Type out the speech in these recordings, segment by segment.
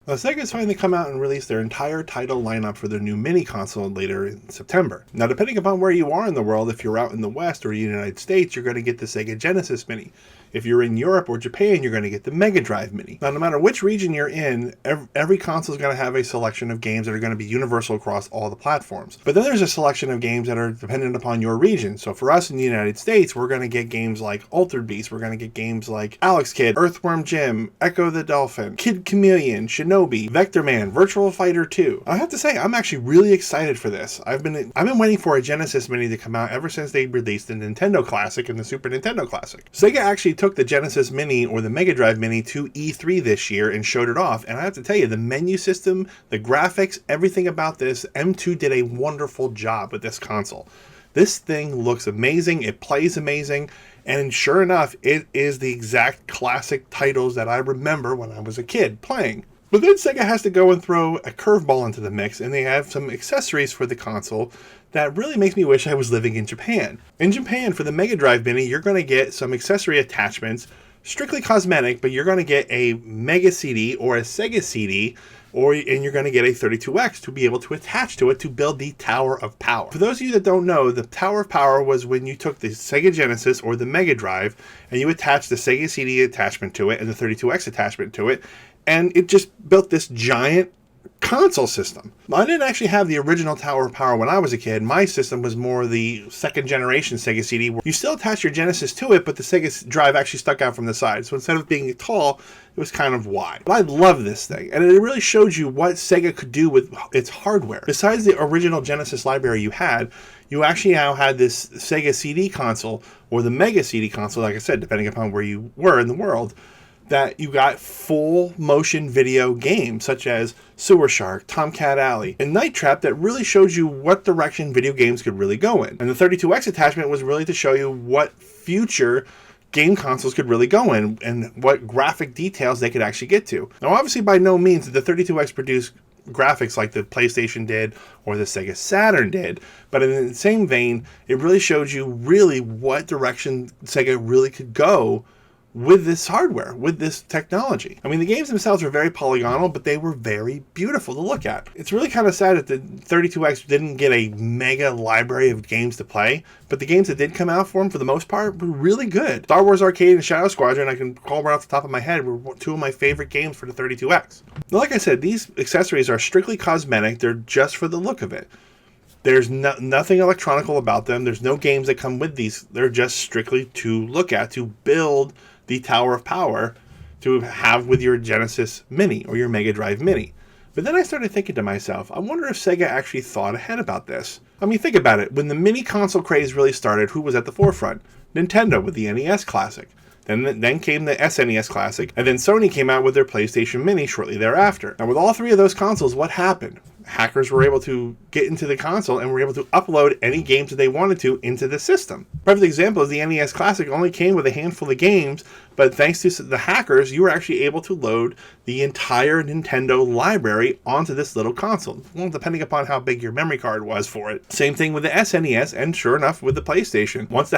Well, Sega's finally come out and released their entire title lineup for their new mini console later in September. Now, depending upon where you are in the world, if you're out in the West or the United States, you're going to get the Sega Genesis Mini. If you're in Europe or Japan, you're going to get the Mega Drive Mini. Now, no matter which region you're in, every console is going to have a selection of games that are going to be universal across all the platforms. But then there's a selection of games that are dependent upon your region. So for us in the United States, we're going to get games like Altered Beast, we're going to get games like Alex Kidd, Earthworm Jim, Echo the Dolphin, Kid Chameleon, Shinobi, Vector Man, Virtual Fighter 2. I have to say, I'm actually really excited for this. I've been waiting for a Genesis Mini to come out ever since they released the Nintendo Classic and the Super Nintendo Classic. Sega actually took the Genesis Mini or the Mega Drive Mini to E3 this year and showed it off, and I have to tell you, the menu system, the graphics, everything about this, M2 did a wonderful job with this console. This thing looks amazing, it plays amazing, and sure enough, it is the exact classic titles that I remember when I was a kid playing. But then Sega has to go and throw a curveball into the mix, and they have some accessories for the console that really makes me wish I was living in Japan. In Japan, for the Mega Drive Mini, you're going to get some accessory attachments, strictly cosmetic, but you're going to get a Mega CD or a Sega CD, and you're going to get a 32X to be able to attach to it to build the Tower of Power. For those of you that don't know, the Tower of Power was when you took the Sega Genesis or the Mega Drive and you attached the Sega CD attachment to it and the 32X attachment to it, and it just built this giant console system. I didn't actually have the original Tower of Power when I was a kid. My system was more the second generation Sega CD, where you still attach your Genesis to it, but the Sega drive actually stuck out from the side. So instead of being tall, it was kind of wide. But I love this thing, and it really showed you what Sega could do with its hardware. Besides the original Genesis library you actually now had this Sega CD console, or the Mega CD console, like I said, depending upon where you were in the world, that you got full motion video games such as Sewer Shark, Tomcat Alley, and Night Trap that really showed you what direction video games could really go in. And the 32X attachment was really to show you what future game consoles could really go in and what graphic details they could actually get to. Now, obviously, by no means did the 32X produce graphics like the PlayStation did or the Sega Saturn did, but in the same vein, it really showed you really what direction Sega really could go with this hardware, with this technology. I mean, the games themselves are very polygonal, but they were very beautiful to look at. It's really kind of sad that the 32X didn't get a mega library of games to play, but the games that did come out for them, for the most part, were really good. Star Wars Arcade and Shadow Squadron, I can call right off the top of my head, were two of my favorite games for the 32X. Now, like I said, these accessories are strictly cosmetic. They're just for the look of it. There's nothing electronical about them. There's no games that come with these. They're just strictly to look at, to build the Tower of Power to have with your Genesis Mini or your Mega Drive Mini. But then I started thinking to myself, I wonder if Sega actually thought ahead about this. I mean, think about it. When the mini console craze really started, who was at the forefront? Nintendo with the NES Classic. Then came the SNES Classic, and then Sony came out with their PlayStation Mini shortly thereafter. Now, with all three of those consoles, what happened? Hackers were able to get into the console and were able to upload any games that they wanted to into the system. Perfect example is the NES Classic only came with a handful of games, but thanks to the hackers, you were actually able to load the entire Nintendo library onto this little console. Well, depending upon how big your memory card was for it. Same thing with the SNES, and sure enough with the PlayStation. Once the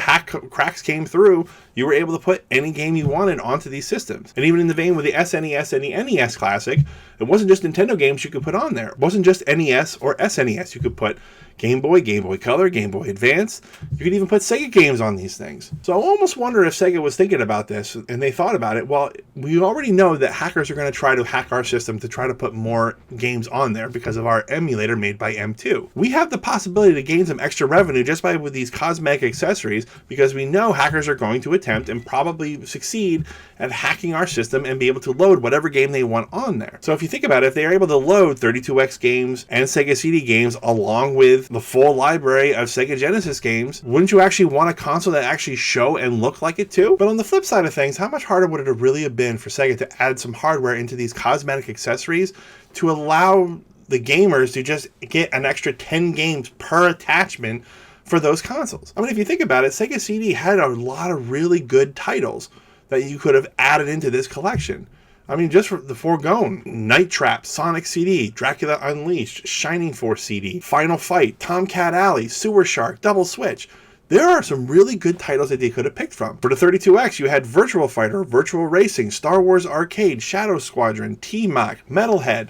cracks came through, you were able to put any game you wanted onto these systems. And even in the vein with the SNES and the NES Classic, it wasn't just Nintendo games you could put on there. It wasn't just NES or SNES. You could put Game Boy, Game Boy Color, Game Boy Advance. You could even put Sega games on these things. So I almost wonder if Sega was thinking about this and they thought about it. Well, we already know that hackers are going to try to hack our system to try to put more games on there because of our emulator made by M2. We have the possibility to gain some extra revenue just by with these cosmetic accessories because we know hackers are going to attempt and probably succeed at hacking our system and be able to load whatever game they want on there. So if you think about it, if they're able to load 32X games and Sega CD games along with the full library of Sega Genesis games, wouldn't you actually want a console that actually show and look like it too? But on the flip side of things, how much harder would it have really have been for Sega to add some hardware into these cosmetic accessories to allow the gamers to just get an extra 10 games per attachment for those consoles? I mean, if you think about it, Sega CD had a lot of really good titles that you could have added into this collection. I mean, just for the foregone, Night Trap, Sonic CD, Dracula Unleashed, Shining Force CD, Final Fight, Tomcat Alley, Sewer Shark, Double Switch. There are some really good titles that they could have picked from. For the 32X, you had Virtual Fighter, Virtual Racing, Star Wars Arcade, Shadow Squadron, T-Mac, Metalhead.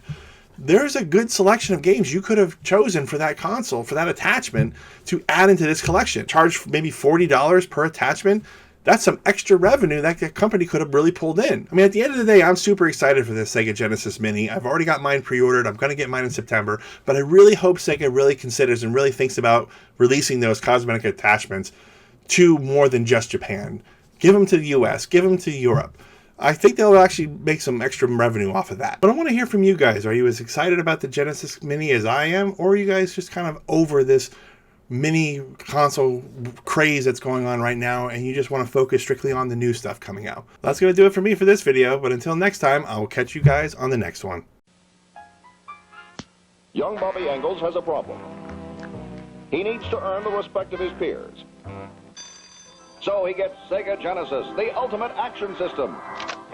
There's a good selection of games you could have chosen for that console, for that attachment, to add into this collection. Charge maybe $40 per attachment. That's some extra revenue that the company could have really pulled in. I mean, at the end of the day, I'm super excited for this Sega Genesis Mini. I've already got mine pre-ordered. I'm going to get mine in September. But I really hope Sega really considers and really thinks about releasing those cosmetic attachments to more than just Japan. Give them to the US. Give them to Europe. I think they'll actually make some extra revenue off of that. But I want to hear from you guys. Are you as excited about the Genesis Mini as I am? Or are you guys just kind of over this mini console craze that's going on right now and you just want to focus strictly on the new stuff coming out? That's going to do it for me for this video, but until next time, I will catch you guys on the next one. Young Bobby Engels has a problem. He needs to earn the respect of his peers. So he gets Sega Genesis, the ultimate action system.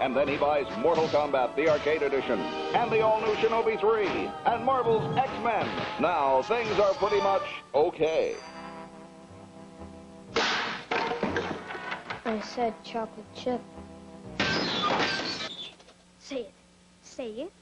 And then he buys Mortal Kombat, the arcade edition, and the all-new Shinobi 3, and Marvel's X-Men. Now, things are pretty much okay. I said chocolate chip. Say it. Say it.